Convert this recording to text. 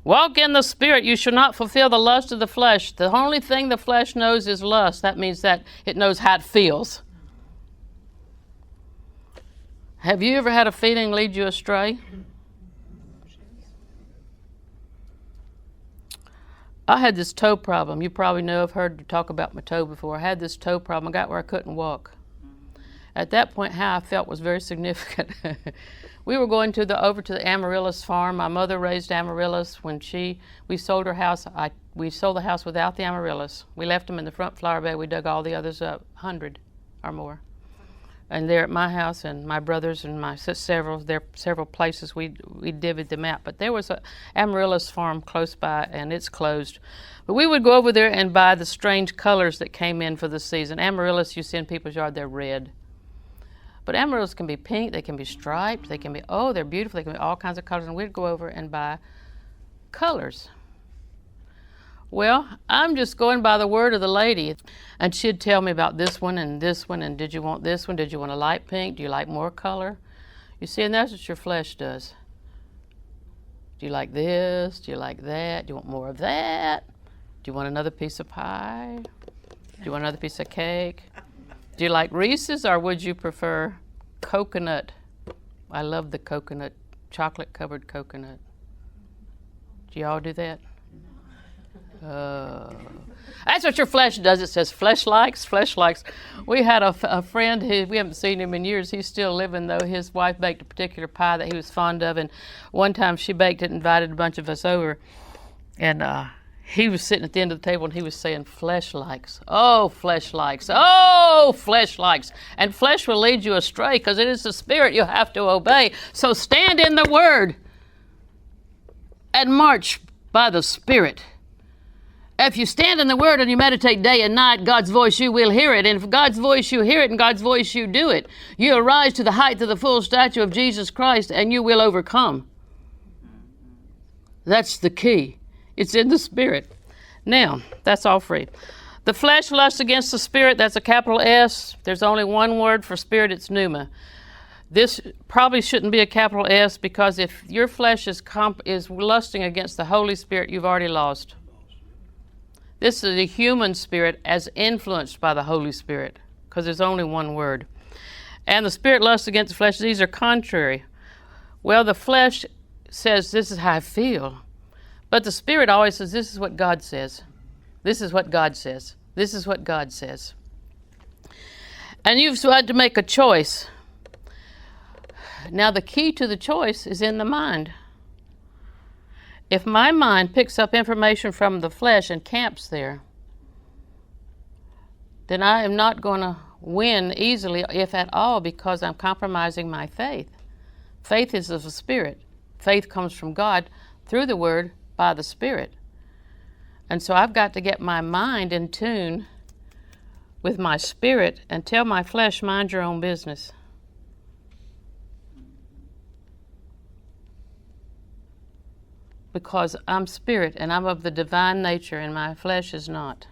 Walk in the Spirit. You shall not fulfill the lust of the flesh. The only thing the flesh knows is lust. That means that it knows how it feels. Have you ever had a feeling lead you astray? I had this toe problem. You probably know, I've heard you talk about my toe before. I had this toe problem. I got where I couldn't walk. At that point, how I felt was very significant. We were going over to the Amaryllis farm. My mother raised amaryllis. When we sold her house, we sold the house without the amaryllis. We left them in the front flower bed. We dug all the others up, 100 or more. And they're at my house, and my brothers and my several places we divvied them out. But there was an amaryllis farm close by, and it's closed. But we would go over there and buy the strange colors that came in for the season. Amaryllis you see in people's yard, they're red. But amaryllis can be pink, they can be striped, they can be, they're beautiful, they can be all kinds of colors. And we'd go over and buy colors. Well, I'm just going by the word of the lady. And she'd tell me about this one, and did you want this one? Did you want a light pink? Do you like more color? You see, and that's what your flesh does. Do you like this? Do you like that? Do you want more of that? Do you want another piece of pie? Do you want another piece of cake? Do you like Reese's, or would you prefer coconut? I love the coconut, chocolate-covered coconut. Do y'all do that? That's what your flesh does. It says flesh likes, flesh likes. We had a friend who, we haven't seen him in years. He's still living, though. His wife baked a particular pie that he was fond of, and one time she baked it and invited a bunch of us over, and he was sitting at the end of the table and he was saying, flesh likes, oh, flesh likes, oh, flesh likes. And flesh will lead you astray because it is the Spirit you have to obey. So stand in the Word and march by the Spirit. If you stand in the Word and you meditate day and night, God's voice, you will hear it. And if God's voice, you hear it, and God's voice, you do it. You'll rise to the height of the full stature of Jesus Christ, and you will overcome. That's the key. It's in the Spirit. Now, that's all free. The flesh lusts against the Spirit. That's a capital S. There's only one word for Spirit. It's pneuma. This probably shouldn't be a capital S, because if your flesh is lusting against the Holy Spirit, you've already lost. This is the human spirit as influenced by the Holy Spirit, because there's only one word. And the spirit lusts against the flesh. These are contrary. Well, the flesh says, this is how I feel. But the Spirit always says, this is what God says. This is what God says. This is what God says. And you've had to make a choice. Now, the key to the choice is in the mind. If my mind picks up information from the flesh and camps there, then I am not going to win easily, if at all, because I'm compromising my faith. Faith is of the Spirit. Faith comes from God through the Word by the Spirit. And so I've got to get my mind in tune with my spirit and tell my flesh, mind your own business. Because I'm spirit and I'm of the divine nature and my flesh is not.